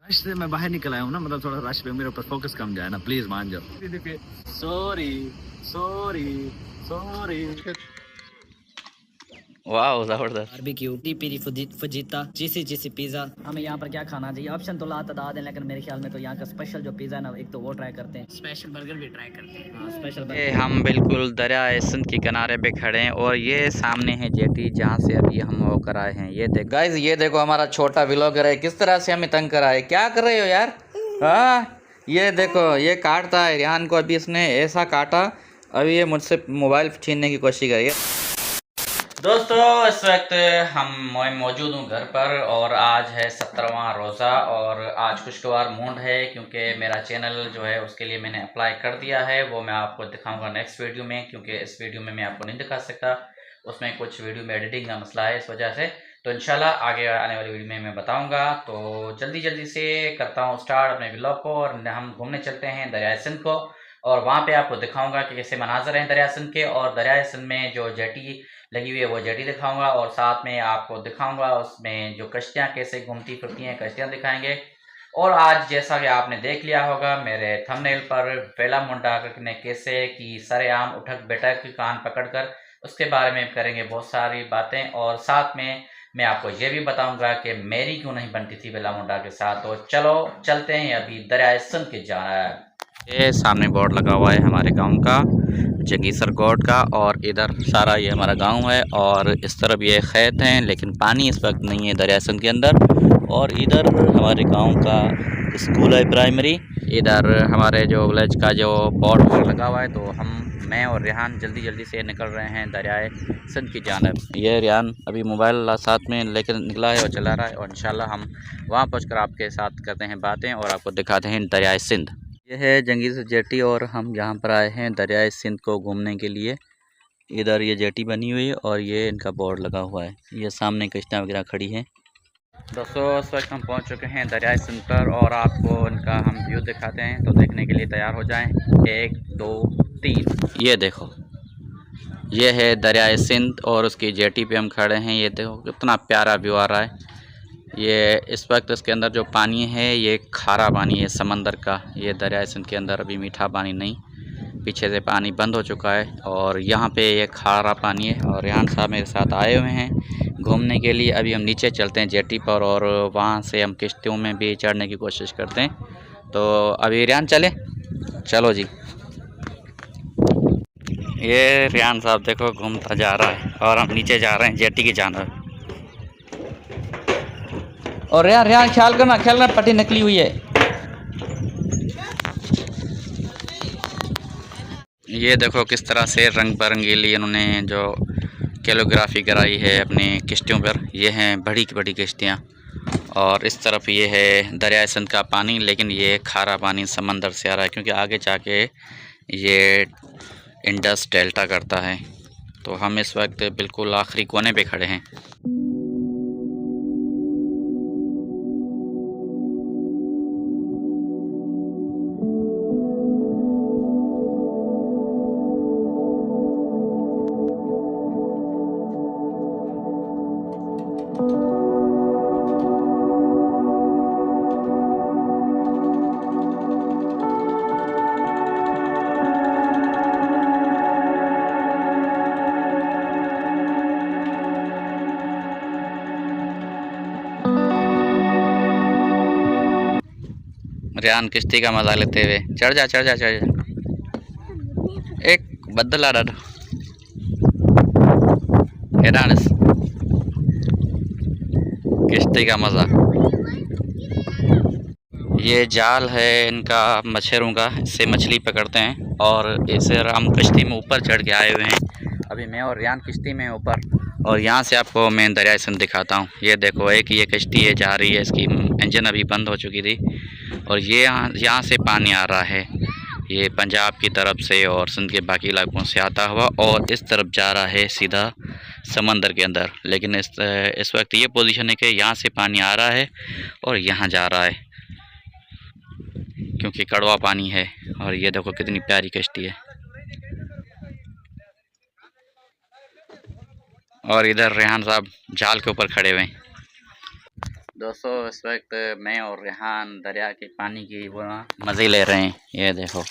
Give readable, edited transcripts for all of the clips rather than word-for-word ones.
Rush से मैं बाहर निकल आया हूँ ना, मतलब थोड़ा रश पे मेरे ऊपर फोकस कम जाए ना, प्लीज मान जाओ। Sorry sorry sorry. वाह जबरदस्त। बारबेक्यू, टी पेरी फजीता, जीसी जीसी पिज़्ज़ा। हमें यहाँ पर क्या खाना चाहिए, ऑप्शन तो लातादाद है, लेकिन मेरे ख्याल में तो यहाँ का स्पेशल जो पिज़्ज़ा है ना, एक तो वो ट्राई करते हैं, स्पेशल बर्गर भी ट्राई करते हैं। हाँ स्पेशल ये बर्गर। हम बिल्कुल दरिया सिंध के किनारे पे खड़े हैं और ये सामने है जेटी जहाँ से अभी हम होकर आए हैं। ये देख गाइस, ये देखो हमारा छोटा व्लॉगर है, किस तरह से हमें तंग करा है। क्या कर रहे हो यार? हाँ, ये देखो ये काटता है रेहान को, अभी इसने ऐसा काटा, अभी ये मुझसे मोबाइल छीनने की कोशिश करी है। दोस्तों इस वक्त हम मौजूद हूँ घर पर और आज है 17वां रोज़ा और आज खुशगवार मूड है क्योंकि मेरा चैनल जो है उसके लिए मैंने अप्लाई कर दिया है। वो मैं आपको दिखाऊंगा नेक्स्ट वीडियो में, क्योंकि इस वीडियो में मैं आपको नहीं दिखा सकता, उसमें कुछ वीडियो में एडिटिंग का मसला है, इस वजह से। तो इंशाल्लाह आगे आने वाली वीडियो में मैं बताऊँगा। तो जल्दी जल्दी से करता हूँ स्टार्ट अपने व्लॉग को और हम घूमने चलते हैं दरियाए सिंध को और वहाँ पे आपको दिखाऊंगा कि कैसे मनाजर हैं दरिया सिंध के, और दरिया सिंध में जो जेटी लगी हुई है वो जेटी दिखाऊंगा और साथ में आपको दिखाऊंगा उसमें जो कश्तियाँ कैसे घूमती फिरती हैं, कश्तियाँ दिखाएंगे। और आज जैसा कि आपने देख लिया होगा मेरे थंबनेल पर, वेला मुंडा ने कैसे की सरेआम उठक बैठक की कान पकड़कर, उसके बारे में करेंगे बहुत सारी बातें। और साथ में मैं आपको ये भी बताऊंगा कि मेरी क्यों नहीं बनती थी वेला मुंडा के साथ। तो चलो चलते हैं अभी दरिया सिंध के जाना है। ये सामने बोर्ड लगा हुआ है हमारे गांव का, जंगीसर कोट का, और इधर सारा ये हमारा गांव है और इस तरफ ये खेत हैं, लेकिन पानी इस वक्त नहीं है दरिया सिंध के अंदर। और इधर हमारे गांव का स्कूल है प्राइमरी, इधर हमारे जो विलेज का जो बोर्ड लगा हुआ है। तो मैं और रेहान जल्दी जल्दी से निकल रहे हैं दरियाए सिंध की जानब। ये रेहान अभी मोबाइल साथ में लेकर निकला है और चला रहा है और इंशाल्लाह हम वहाँ पहुँच आपके साथ करते हैं बातें और आपको दिखाते हैं दरियाए सिंध। यह है जंगीसर जेटी और हम यहाँ पर आए हैं दरियाए सिंध को घूमने के लिए। इधर ये जेटी बनी हुई है और ये इनका बोर्ड लगा हुआ है, ये सामने कश्तियाँ वगैरह खड़ी हैं। दोस्तों इस वक्त हम पहुँच चुके हैं दरियाए सिंध पर और आपको इनका हम व्यू दिखाते हैं, तो देखने के लिए तैयार हो जाएं। 1 2 3। ये देखो ये है दरियाए सिंध और उसकी जेटी पे हम खड़े हैं। ये देखो कितना प्यारा व्यू आ रहा है। ये इस वक्त इसके अंदर जो पानी है ये खारा पानी है समंदर का, ये दरिया सिंध के अंदर अभी मीठा पानी नहीं, पीछे से पानी बंद हो चुका है और यहाँ पे ये खारा पानी है। और रेहान साहब मेरे साथ आए हुए हैं घूमने के लिए। अभी हम नीचे चलते हैं जेटी पर और वहाँ से हम किश्तियों में भी चढ़ने की कोशिश करते हैं। तो अभी रेहान चले, चलो जी। ये रेहान साहब देखो घूमता जा रहा है और हम नीचे जा रहे हैं जेटी की जानब। और यार यार ख्याल करना पट्टी निकली हुई है। ये देखो किस तरह से रंग बिरंगीली इन्होंने जो कैलोग्राफी कराई है अपनी किश्तियों पर। ये हैं बड़ी बड़ी किश्तियाँ और इस तरफ ये है दरिया सिंध का पानी, लेकिन ये खारा पानी समंदर से आ रहा है क्योंकि आगे जाके ये इंडस डेल्टा करता है। तो हम इस वक्त बिल्कुल आखिरी कोने पे खड़े हैं। रेहान किश्ती का मजा लेते हुए चढ़ जा चढ़ जा चढ़ जा। एक बदला डाल किश्ती का मज़ा। ये जाल है इनका मछेरों का, इससे मछली पकड़ते हैं और इसे हम कश्ती में ऊपर चढ़ के आए हुए हैं। अभी मैं और रेहान किश्ती में ऊपर और यहाँ से आपको मैं दरिया सिंध दिखाता हूँ। ये देखो एक ये कश्ती है जा रही है, इसकी इंजन अभी बंद हो चुकी थी और ये यहाँ से पानी आ रहा है, ये पंजाब की तरफ से और सिंध के बाकी इलाकों से आता हुआ और इस तरफ जा रहा है सीधा समंदर के अंदर। लेकिन इस वक्त ये पोजीशन है कि यहाँ से पानी आ रहा है और यहाँ जा रहा है क्योंकि कड़वा पानी है। और ये देखो कितनी प्यारी कश्ती है। और इधर रेहान साहब जाल के ऊपर खड़े हुए हैं। दोस्तों इस वक्त मैं और रेहान दरिया के पानी की वो मज़े ले रहे हैं। ये देखो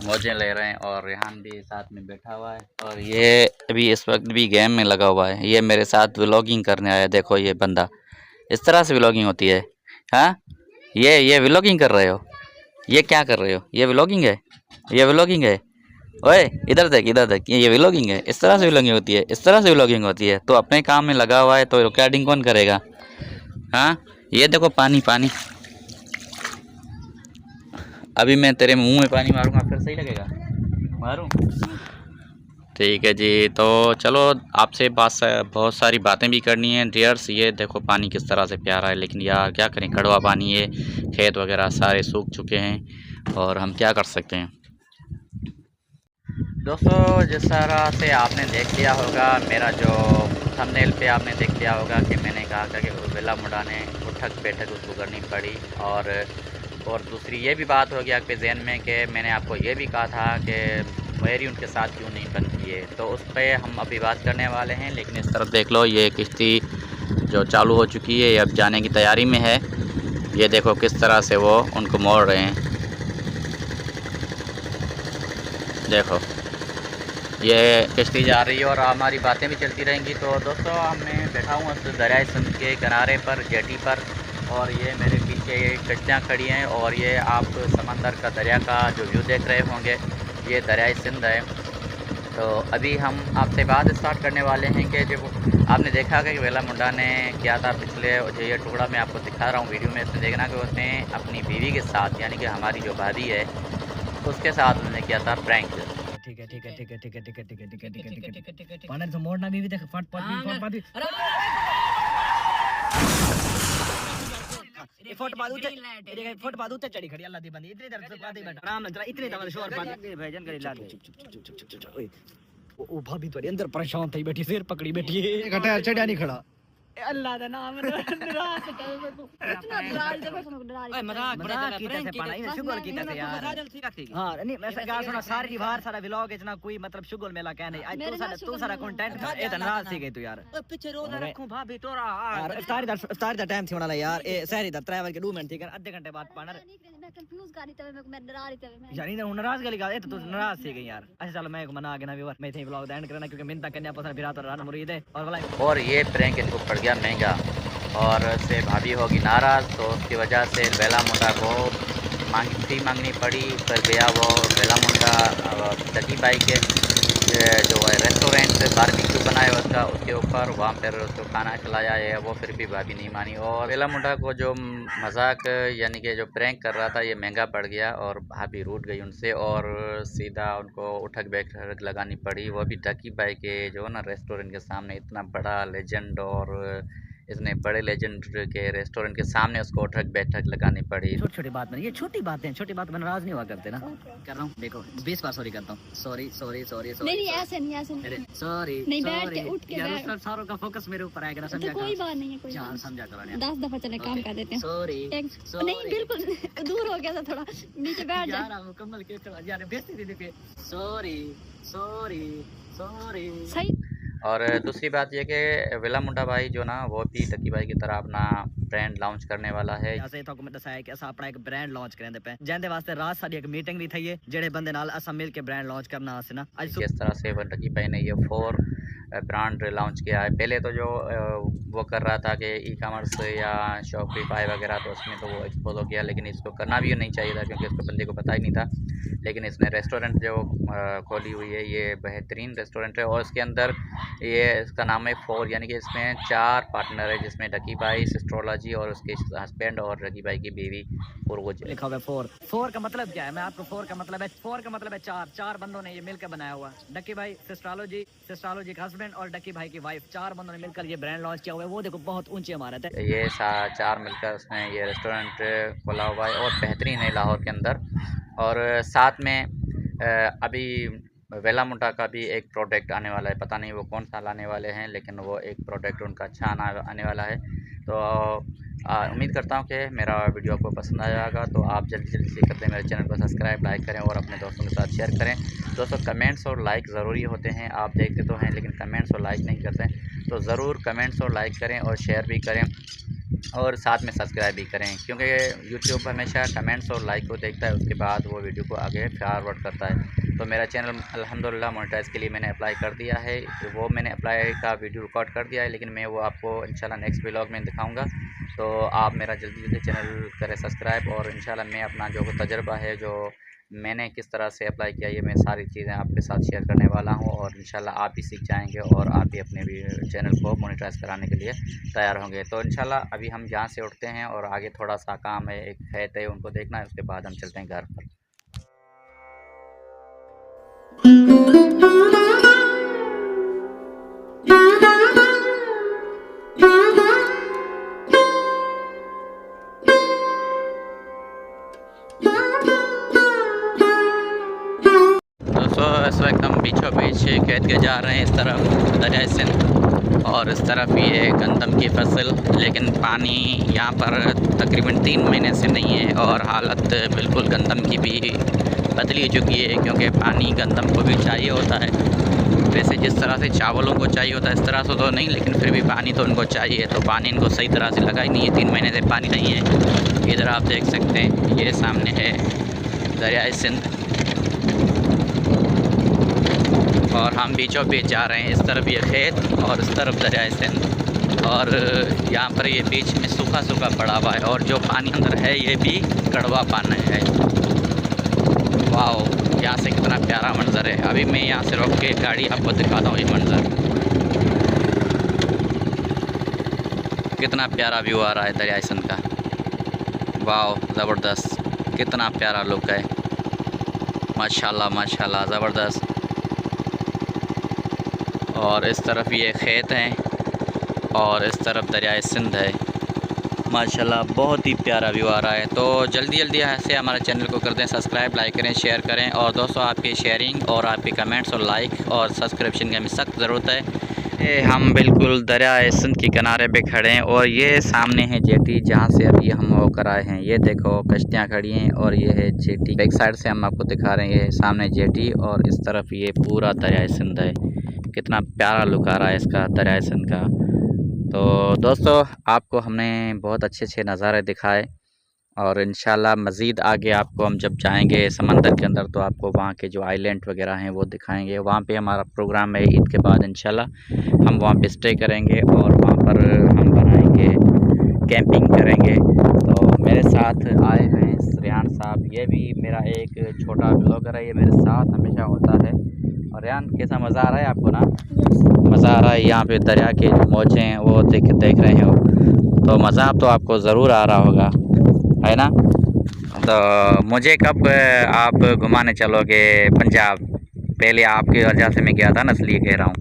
मौजें ले रहे हैं और रेहान भी साथ में बैठा हुआ है और ये अभी इस वक्त भी गेम में लगा हुआ है। ये मेरे साथ व्लॉगिंग करने आया है। देखो ये बंदा, इस तरह से व्लॉगिंग होती है। हाँ ये व्लॉगिंग कर रहे हो? ये क्या कर रहे हो? ये व्लॉगिंग है? ये व्लॉगिंग है? ओए इधर देख ये व्लॉगिंग है? इस तरह से व्लॉगिंग होती है? इस तरह से व्लॉगिंग होती है? तो अपने काम में लगा हुआ है तो रिकॉर्डिंग कौन करेगा? हाँ ये देखो पानी पानी, अभी मैं तेरे मुंह में पानी मारूंगा फिर सही लगेगा? मारूं? ठीक है जी। तो चलो आपसे बहुत सारी बातें भी करनी है डियर्स। ये देखो पानी किस तरह से प्यारा है, लेकिन यार क्या करें, कड़वा पानी है, खेत वगैरह सारे सूख चुके हैं और हम क्या कर सकते हैं। दोस्तों जिस तरह से आपने देख लिया होगा, मेरा जो थंबनेल पे आपने देख लिया होगा कि मैंने कहा था कि वेला मुंडा ने उठक बैठक उसको करनी पड़ी। और दूसरी ये भी बात हो गया आपके जहन में कि मैंने आपको ये भी कहा था कि मेरी उनके साथ क्यों नहीं बनती है, तो उस पर हम अभी बात करने वाले हैं। लेकिन इस तरफ देख लो, ये किश्ती जो चालू हो चुकी है, ये अब जाने की तैयारी में है। ये देखो किस तरह से वो उनको मोड़ रहे हैं। देखो ये किश्ती जा रही है और हमारी बातें भी चलती रहेंगी। तो दोस्तों मैं बैठा हूँ दरिया सिंध के किनारे पर, जेटी पर, और ये मेरे पीछे कश्तियाँ खड़ी हैं और ये आप समंदर का, दरिया का जो व्यू देख रहे होंगे, ये दरिया सिंध है। तो अभी हम आपसे बात स्टार्ट करने वाले हैं कि जब आपने देखा कि वेला मुंडा ने किया था पिछले, जो ये टुकड़ा मैं आपको दिखा रहा हूँ वीडियो में, इसमें देखना कि उसने अपनी बीवी के साथ, यानी कि हमारी जो भाभी है, उसके साथ उन्होंने किया था प्रैंक। ठीक है पानी से मोड़ना भी देख, फट फुटपाथ ऊपर चढ़ी खड़ी अल्लाह दी बंदी इतनी देर से बातें बैठा आराम से, इतनी देर शोर पाते भजन करे ला दे। चुप ओए ओ भाभी तो अंदर परेशान थई बैठी, सिर पकड़ी बैठी है, घटा चढ़िया नहीं खड़ा। अल्लाह दा नाम नाराज इतना नाराज देखो, ओए मजाक की तरह पाना इने शुगर की तरह यार। हां नहीं मैं गा सुना सारी बाहर सारा व्लॉग इतना कोई मतलब शुगर मेला क्या नहीं, आज तू सारा कंटेंट ए त नाराज थी गई तू यार। पीछे रोज रखूं भाभी तोरा यार, इफ्तारी दा टाइम थी होना यार, ए सहरी दा 3 बजे 2 मिनट थी कर, आधे घंटे बाद पाना मैं कंफ्यूज कर रही थी, मैं डरा रही थी यार। इने नाराज गली का ए तो तू नाराज थी गई यार। अच्छा चलो मैं मना के ना व्यूअर मैं थे व्लॉग एंड करना, क्योंकि मिन्नत करने पसंद फिर तो रान मुरीद है और ये प्रैंक इनको पड़ गया महंगा और से भाभी होगी नाराज़, तो उसकी वजह से वेला मुंडा को फी मांगनी पड़ी। फिर गया वो वेला मुंडा डकी भाई के जो है रेस्टोरेंट बारबेक्यू बनाया उसका, उसके ऊपर वहाँ पर उसको खाना खिलाया है, वो फिर भी भाभी नहीं मानी। और वेला मुंडा को जो मजाक यानी कि जो प्रैंक कर रहा था, ये महंगा पड़ गया और भाभी रूठ गई उनसे और सीधा उनको उठक बैठक लगानी पड़ी, वो भी डकी भाई के जो ना रेस्टोरेंट के सामने। इतना बड़ा लेजेंड और इतने बड़े लेजेंड के रेस्टोरेंट के सामने उसको उठक बैठक लगानी पड़ी। छोटी छोटी बात में, ये छोटी बातें, छोटी बात में नाराज नहीं हुआ करते ना। कर रहा हूँ देखो 20 बार सॉरी करता हूँ, सॉरी नहीं ऐसे नहीं सॉरी नहीं, बैठ के उठ के यार सारों का फोकस मेरे ऊपर आएगा ना, समझा कोई बात नहीं है, कोई जान समझा करो यार। 10 दफा चले काम कर देते हैं। सॉरी नहीं बिल्कुल दूर हो गया था, थोड़ा नीचे बैठ जा यार, मुकम्मल के यार बेइज्जती दे के सॉरी सही। और दूसरी बात यह कि वेला मुंडा भाई जो ना, वो भी डकी भाई की तरह अपना ब्रांड लॉन्च करने वाला है। ऐसे तो मैं दसाया कि असा अपना एक ब्रांड लॉन्च करने पे जंदे वास्ते रात सारी एक मीटिंग भी थी है, जेड़े बंदे नाल असा मिल के ब्रांड लॉन्च करना है ना। आज किस तरह से डकी भाई ने ये 4 ब्रांड लॉन्च किया है। पहले तो जो वो कर रहा था कि ई कॉमर्स या शॉपिफाई वगैरह, तो उसमें तो वो एक्सपोज हो गया, लेकिन इसको करना भी नहीं चाहिए था क्योंकि इसको बंदे को पता ही नहीं था। लेकिन इसने रेस्टोरेंट जो खोली हुई है, ये बेहतरीन रेस्टोरेंट है और इसके अंदर ये इसका नाम है 4, यानी कि इसमें 4 पार्टनर है, जिसमें डकी भाई, सिस्ट्रोलॉजी और उसके हस्बैंड और डकी भाई की बीवी पुरगुज लिखा हुआ है। 4 का मतलब क्या है, मैं आपको 4 का मतलब है 4 बंदों ने ये मिलकर बनाया हुआ। डकी भाई, सिस्ट्रोलॉजी का हस्बैंड और डकी भाई की वाइफ, 4 बंदों ने मिलकर ये ब्रांड लॉन्च किया हुआ है। वो देखो बहुत ऊंची इमारत है। ये 4 मिलकर उसने ये रेस्टोरेंट खोला हुआ है और बेहतरीन है लाहौर के अंदर। और साथ में अभी वेला मुंडा का भी एक प्रोडक्ट आने वाला है, पता नहीं वो कौन सा लाने वाले हैं, लेकिन वो एक प्रोडक्ट उनका अच्छा आने वाला है। तो उम्मीद करता हूँ कि मेरा वीडियो आपको पसंद आएगा। तो आप जल्दी से कर दें मेरे चैनल को सब्सक्राइब, लाइक करें और अपने दोस्तों के साथ शेयर करें। दोस्तों कमेंट्स और लाइक ज़रूरी होते हैं, आप देखते तो हैं लेकिन कमेंट्स और लाइक नहीं करते, तो ज़रूर कमेंट्स और लाइक करें और शेयर भी करें। और साथ में सब्सक्राइब भी करें, क्योंकि यूट्यूब हमेशा कमेंट्स और लाइक को देखता है, उसके बाद वो वीडियो को आगे फॉरवर्ड करता है। तो मेरा चैनल अल्हम्दुलिल्लाह मोनेटाइज के लिए मैंने अप्लाई कर दिया है, वो मैंने अप्लाई का वीडियो रिकॉर्ड कर दिया है, लेकिन मैं वो आपको इंशाल्लाह नेक्स्ट व्लॉग में दिखाऊंगा। तो आप मेरा जल्दी जल्दी चैनल करें सब्सक्राइब, और इंशाल्लाह मैं अपना जो तजुर्बा है, जो मैंने किस तरह से अप्लाई किया, ये मैं सारी चीज़ें आपके साथ शेयर करने वाला हूँ, और इंशाल्लाह आप भी सीख जाएंगे और आप भी अपने भी चैनल को मोनेटाइज कराने के लिए तैयार होंगे। तो इंशाल्लाह अभी हम यहाँ से उठते हैं और आगे थोड़ा सा काम है, एक खेत है उनको देखना है, उसके बाद हम चलते हैं घर पर। इस वक्त हम बीचों बीच खेत के जा रहे हैं, इस तरफ दरिया सिंध और इस तरफ ये गंदम की फसल, लेकिन पानी यहाँ पर तकरीबन 3 महीने से नहीं है और हालत बिल्कुल गंदम की भी बदली हो चुकी है, क्योंकि पानी गंदम को भी चाहिए होता है। वैसे जिस तरह से चावलों को चाहिए होता है इस तरह से तो नहीं, लेकिन फिर भी पानी तो उनको चाहिए, तो पानी इनको सही तरह से लगा ही नहीं है, 3 महीने से पानी नहीं है। इधर आप देख सकते हैं, ये सामने है दरिया सिंध और हम बीचों बीच जा रहे हैं। इस तरफ ये खेत और इस तरफ दरिया सिंध, और यहाँ पर ये बीच में सूखा सूखा पड़ा हुआ है, और जो पानी अंदर है ये भी कड़वा पानी है। वाह, यहाँ से कितना प्यारा मंजर है। अभी मैं यहाँ से रोक के गाड़ी आपको दिखाता हूँ, ये मंजर कितना प्यारा व्यू आ रहा है दरिया सिंध का। वाह, ज़बरदस्त, कितना प्यारा लुक है, माशाल्लाह माशाल्लाह, ज़बरदस्त। और इस तरफ ये खेत हैं और इस तरफ दरिया सिंध है, माशाल्लाह बहुत ही प्यारा व्यू आ रहा है। तो जल्दी जल्दी ऐसे हमारे चैनल को कर दें सब्सक्राइब, लाइक करें, शेयर करें, और दोस्तों आपकी शेयरिंग और आपके कमेंट्स और लाइक और सब्सक्रिप्शन की हमें सख्त ज़रूरत है। ये हम बिल्कुल दरिया सिंध के किनारे पे खड़े हैं, और ये सामने है जेटी जहाँ से अभी हम होकर आए हैं। ये देखो कश्तियाँ खड़ी हैं और ये है जेटी, बैक साइड से हम आपको दिखा रहे हैं, ये सामने जेटी और इस तरफ ये पूरा दरिया सिंध है। कितना प्यारा लुक आ रहा है इसका दरिया सिंध का। तो दोस्तों आपको हमने बहुत अच्छे अच्छे नज़ारे दिखाए, और इंशाल्लाह मज़ीद आगे आपको हम जब जाएंगे समंदर के अंदर तो आपको वहाँ के जो आइलैंड वगैरह हैं वो दिखाएंगे। वहाँ पे हमारा प्रोग्राम है ईद के बाद, इंशाल्लाह हम वहाँ पे स्टे करेंगे और वहाँ पर हम बनाएंगे, कैंपिंग करेंगे। तो मेरे साथ आए हैं रियान साहब, ये भी मेरा एक छोटा ब्लॉगर है, ये मेरे साथ हमेशा होता है। और रियान कैसा मज़ा आ रहा है आपको ना? मज़ा आ रहा है, यहाँ पे दरिया के जो मौजें हैं वो देख रहे हो, तो मज़ा तो आपको ज़रूर आ रहा होगा, है ना? तो मुझे कब आप घुमाने चलोगे पंजाब? पहले आपकी वजह से मैं गया था ना, इसलिए कह रहा हूँ।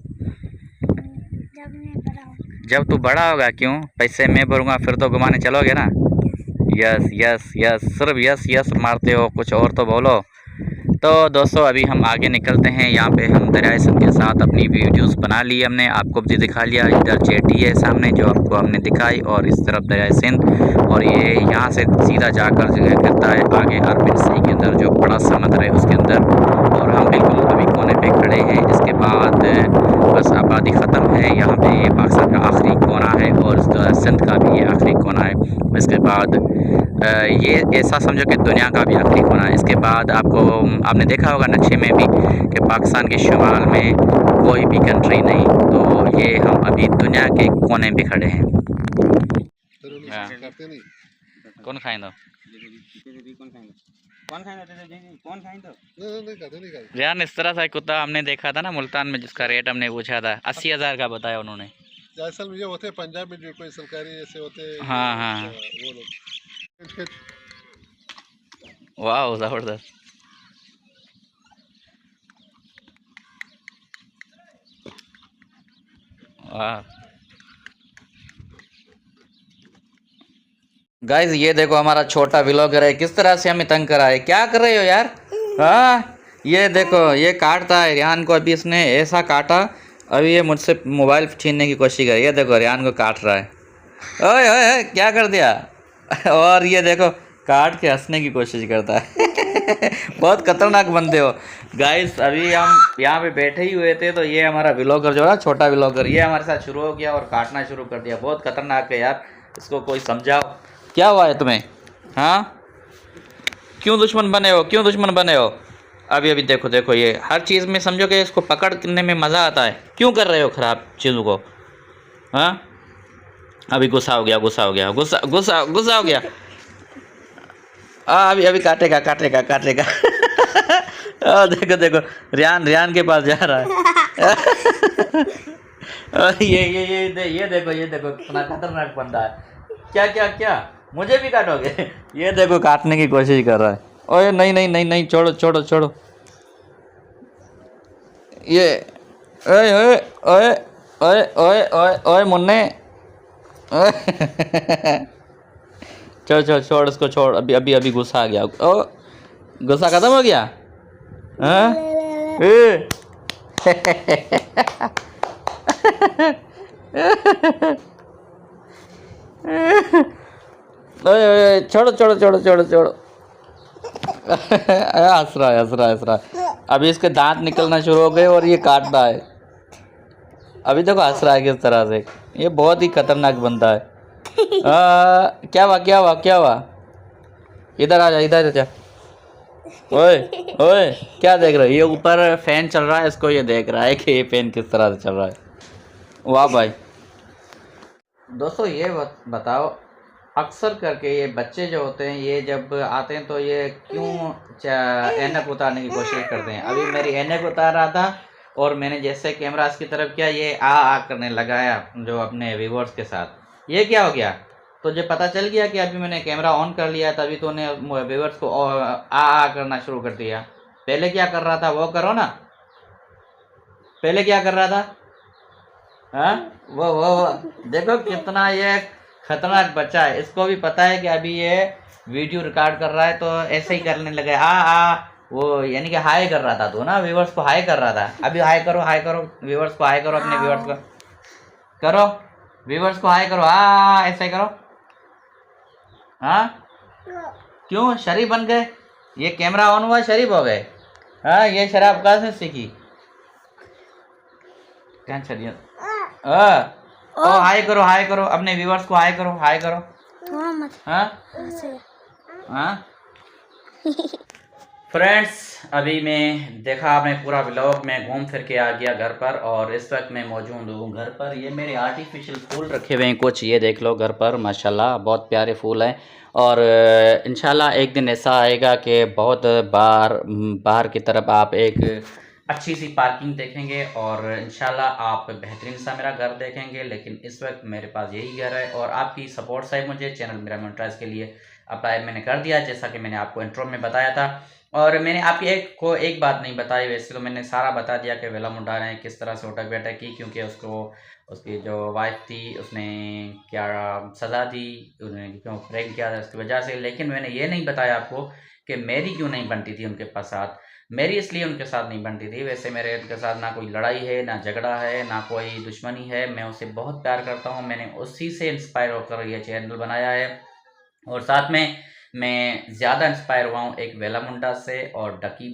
जब तू बड़ा होगा। क्यों? पैसे मैं भरूँगा फिर तो घुमाने चलोगे ना? यस यस यस, सिर्फ यस यस मारते हो, कुछ और तो बोलो। तो दोस्तों अभी हम आगे निकलते हैं। यहाँ पे हम दरिया सिंध के साथ अपनी वीडियोस बना ली हमने, आपको भी दिखा लिया। इधर जेटी है सामने जो आपको हमने दिखाई, और इस तरफ दरिया सिंध, और ये यहाँ से सीधा जाकर जगह करता है आगे अरबिन सी के अंदर, जो बड़ा समंदर है उसके अंदर। और हम बिल्कुल अभी कोने पे खड़े हैं। इसके बाद बस आबादी ख़त्म है, यहाँ पे ये पाकिस्तान का आखिरी कोना है और सिंध का भी ये आखिरी कोना है। इसके बाद ये ऐसा समझो कि दुनिया का भी आखिरी कोना है। इसके बाद आपने देखा होगा नक्शे में भी कि पाकिस्तान के शुमाल में कोई भी कंट्री नहीं, तो ये हम अभी दुनिया के कोने पे खड़े हैं। कौन खाएंदो? यार इस तरह सा कुत्ता हमने देखा था ना मुल्तान में, जिसका रेट हमने पूछा था 80,000 का बताया उन्होंने। असल में ये होते हैं पंजाब में जो कोई सरकारी ऐसे होते हैं। हाँ हाँ, वो लोग। वाह ज़बरदस्त। वाह गाइज, ये देखो हमारा छोटा व्लॉगर है, किस तरह से हमें तंग करा है। क्या कर रहे हो यार? हाँ ये देखो, ये काटता है रियान को। अभी इसने ऐसा काटा, अभी ये मुझसे मोबाइल छीनने की कोशिश कर। ये देखो रियान को काट रहा है। ओए ओए क्या कर दिया? और ये देखो काट के हंसने की कोशिश करता है। बहुत खतरनाक बंदे हो गाइस। अभी हम यहाँ पे बैठे ही हुए थे, तो ये हमारा व्लॉगर जो है छोटा व्लॉगर, ये हमारे साथ शुरू हो गया और काटना शुरू कर दिया। बहुत खतरनाक है यार। इसको कोई समझाओ, क्या हुआ है तुम्हें? हाँ, क्यों दुश्मन बने हो, क्यों दुश्मन बने हो? अभी अभी देखो देखो, ये हर चीज़ में समझो कि इसको पकड़ने में मज़ा आता है। क्यों कर रहे हो ख़राब चीज़ों को? हाँ, अभी गुस्सा हो गया, गुस्सा हो गया, गुस्सा गुस्सा गुस्सा हो गया। अभी अभी काटेगा काटेगा काटेगा। देखो देखो, रियान के पास जा रहा है। ये देखो कितना खतरनाक बंदा है। क्या क्या क्या, मुझे भी काटोगे? ये देखो काटने की कोशिश कर रहा है। ओए नहीं नहीं नहीं नहीं, छोड़ो छोड़ो छोड़ो। ये ओए ओए ओए ओए ओए ओए ओए मुन्ने। छोड़ छोड़ छोड़ इसको, छोड़। अभी अभी अभी गुस्सा आ गया। ओ, गुस्सा खत्म हो गया? हाँ? ओए ओए, छोड़ो छोड़ो छोड़ो छोड़ो छोड़ो। हंस रहा है हंस रहा है हंस रहा है। अभी इसके दांत निकलना शुरू हो गए और ये काट रहा है। अभी देखो हंस रहा है किस तरह से। ये बहुत ही खतरनाक बंदा है। क्या हुआ क्या हुआ क्या हुआ? इधर आ जा, इधर आ जा। ओए ओए, क्या देख रहे हो? ये ऊपर फैन चल रहा है, इसको ये देख रहा है कि ये फैन किस तरह से चल रहा है। वाह भाई। दोस्तों ये बताओ, अक्सर करके ये बच्चे जो होते हैं, ये जब आते हैं तो ये क्यों ऐनक उतारने की कोशिश करते हैं? अभी मेरी ऐनक उतार रहा था और मैंने जैसे कैमरा इसकी तरफ किया, ये आ करने लगाया जो अपने व्यूअर्स के साथ। ये क्या हो गया? तुझे पता चल गया कि अभी मैंने कैमरा ऑन कर लिया, तभी तूने व्यूअर्स को आ करना शुरू कर दिया। पहले क्या कर रहा था वो करो ना। पहले क्या कर रहा था? हाँ, वो देखो कितना ये खतरनाक बच्चा है। इसको भी पता है कि अभी ये वीडियो रिकॉर्ड कर रहा है, तो ऐसे ही करने लगा। वो यानी कि हाई कर रहा था तो ना, व्यूअर्स को हाई कर रहा था। अभी हाई करो व्यूअर्स को हाई करो, अपने व्यूअर्स को करो, व्यूअर्स को हाई करो। ऐसे ही करो। हाँ, क्यों शरीफ बन गए? ये कैमरा ऑन हुआ शरीफ हो गए? हाँ, ये शराब कहाँ से सीखी? क्या छड़िया? हाई करो अपने व्यूअर्स को, हाई करो हाई करो। हाँ फ्रेंड्स, अभी मैं देखा आपने पूरा व्लॉग, मैं घूम फिर के आ गया घर पर और इस वक्त मैं मौजूद हूँ घर पर। ये मेरे आर्टिफिशियल फूल रखे हुए हैं कुछ, ये देख लो घर पर, माशाल्लाह बहुत प्यारे फूल हैं। और इंशाल्लाह एक दिन ऐसा आएगा कि बहुत बाहर की तरफ आप एक अच्छी सी पार्किंग देखेंगे और इंशाल्लाह आप बेहतरीन सा मेरा घर देखेंगे। लेकिन इस वक्त मेरे पास यही घर है और आपकी सपोर्ट से मुझे चैनल मेरा मोनेटाइज के लिए अप्लाई मैंने कर दिया, जैसा कि मैंने आपको इंट्रो में बताया था। और मैंने आपकी एक बात नहीं बताई, वैसे तो मैंने सारा बता दिया कि वेला मुंडा ने किस तरह से उठक बैठक की, क्योंकि उसकी जो वाइफ थी उसने क्या सज़ा दी, उन्होंने क्यों प्रैंक किया था उसकी वजह से। लेकिन मैंने ये नहीं बताया आपको कि मेरी क्यों नहीं बनती थी उनके पास साथ। मेरी इसलिए उनके साथ नहीं बनती थी, वैसे मेरे उनके साथ ना कोई लड़ाई है, ना झगड़ा है, ना कोई दुश्मनी है। मैं उसे बहुत प्यार करता हूँ, मैंने उसी से इंस्पायर होकर ये चैनल बनाया है। और साथ में मैं ज़्यादा इंस्पायर हुआ हूँ एक वेला मुंडा से और डकी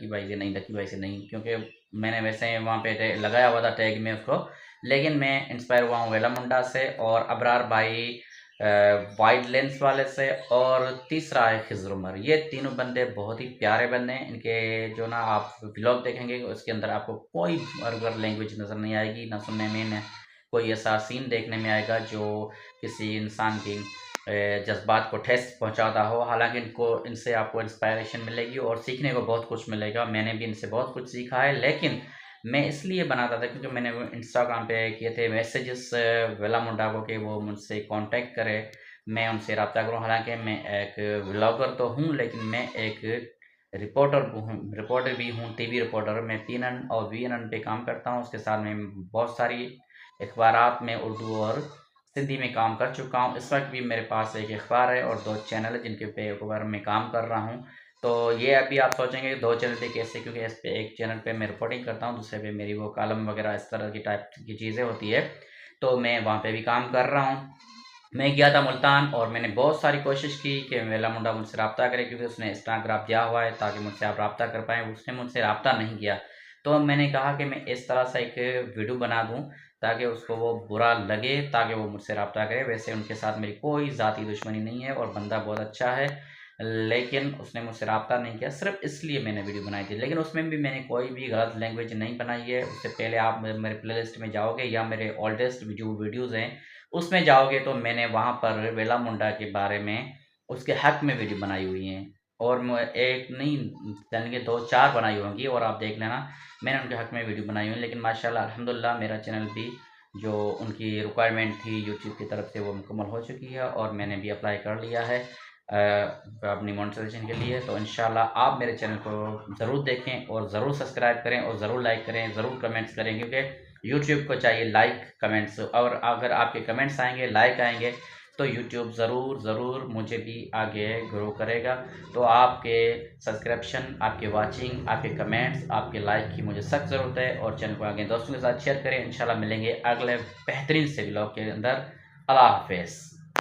भाई से नहीं, क्योंकि मैंने वैसे वहाँ पे लगाया हुआ था टैग में उसको। लेकिन मैं इंस्पायर हुआ हूँ वेला मुंडा से और अबरार भाई वाइड लेंस वाले से, और तीसरा है खिज़र उमर। ये तीनों बंदे बहुत ही प्यारे बंदे हैं। इनके जो ना आप व्लॉग देखेंगे उसके अंदर आपको कोई वर्गर लैंग्वेज नज़र नहीं आएगी, ना सुनने में, ना कोई ऐसा सीन देखने में आएगा जो किसी इंसान की जज्बात को ठेस पहुंचाता हो। हालांकि इनसे आपको इंस्पायरेशन मिलेगी और सीखने को बहुत कुछ मिलेगा। मैंने भी इनसे बहुत कुछ सीखा है, लेकिन मैं इसलिए बनाता था क्योंकि मैंने इंस्टाग्राम पे किए थे मैसेजेस वेला मुंडा को कि वो मुझसे कांटेक्ट करे, मैं उनसे रब्ता करूं। हालांकि मैं एक व्लॉगर तो हूं, लेकिन मैं एक रिपोर्टर भी हूं, टीवी रिपोर्टर। मैं PNN और VNN पे काम करता हूं। उसके साथ में बहुत सारी अखबारात में उर्दू और सिंधी में काम कर चुका हूँ। इस वक्त भी मेरे पास एक अखबार है और 2 चैनल है जिनके पे अखबार में काम कर रहा हूँ। तो ये अभी आप सोचेंगे 2 चैनल पे कैसे, क्योंकि इस पे एक चैनल पे मैं रिपोर्टिंग करता हूँ, दूसरे पे मेरी वो कॉलम वगैरह इस तरह की टाइप की चीज़ें होती है, तो मैं वहाँ पे भी काम कर रहा हूँ। मैं गया था मुल्तान और मैंने बहुत सारी कोशिश की कि वेला मुंडा मुझसे रब्ता करे, क्योंकि उसने इंस्टाग्राम दिया हुआ है ताकि मुझसे आप रब्ता कर पाएँ। उसने मुझसे रब्ता नहीं किया, तो मैंने कहा कि मैं इस तरह से एक वीडियो बना दूँ ताकि उसको वो बुरा लगे, ताकि वो मुझसे रब्ता करे। वैसे उनके साथ मेरी कोई ज़ाती दुश्मनी नहीं है और बंदा बहुत अच्छा है, लेकिन उसने मुझसे रब्ता नहीं किया, सिर्फ इसलिए मैंने वीडियो बनाई थी। लेकिन उसमें भी मैंने कोई भी गलत लैंग्वेज नहीं बनाई है। उससे पहले आप मेरे प्लेलिस्ट में जाओगे या मेरे ओल्डेस्ट जो वीडियोज़ हैं उसमें जाओगे तो मैंने वहाँ पर वेला मुंडा के बारे में उसके हक में वीडियो बनाई हुई हैं, और मैं एक नहीं यानी कि 2-4 बनाई होंगी, और आप देख लेना मैंने उनके हक में वीडियो बनाई हुई। लेकिन माशाल्लाह अल्हम्दुलिल्लाह मेरा चैनल भी जो उनकी रिक्वायरमेंट थी यूट्यूब की तरफ से वो मुकम्मल हो चुकी है, और मैंने भी अप्लाई कर लिया है अपनी मोनेटाइजेशन के लिए। तो इंशाल्लाह आप मेरे चैनल को ज़रूर देखें और ज़रूर सब्सक्राइब करें और ज़रूर लाइक करें, ज़रूर कमेंट्स करें, क्योंकि यूट्यूब को चाहिए लाइक कमेंट्स, और अगर आपके कमेंट्स आएंगे, लाइक आएंगे, तो यूट्यूब ज़रूर मुझे भी आगे ग्रो करेगा। तो आपके सब्सक्रिप्शन, आपके वाचिंग, आपके कमेंट्स, आपके लाइक की मुझे सख्त ज़रूरत है, और चैनल को आगे दोस्तों के साथ शेयर करें। इंशाल्लाह मिलेंगे अगले बेहतरीन से व्लॉग के अंदर। अल्लाह हाफिज़।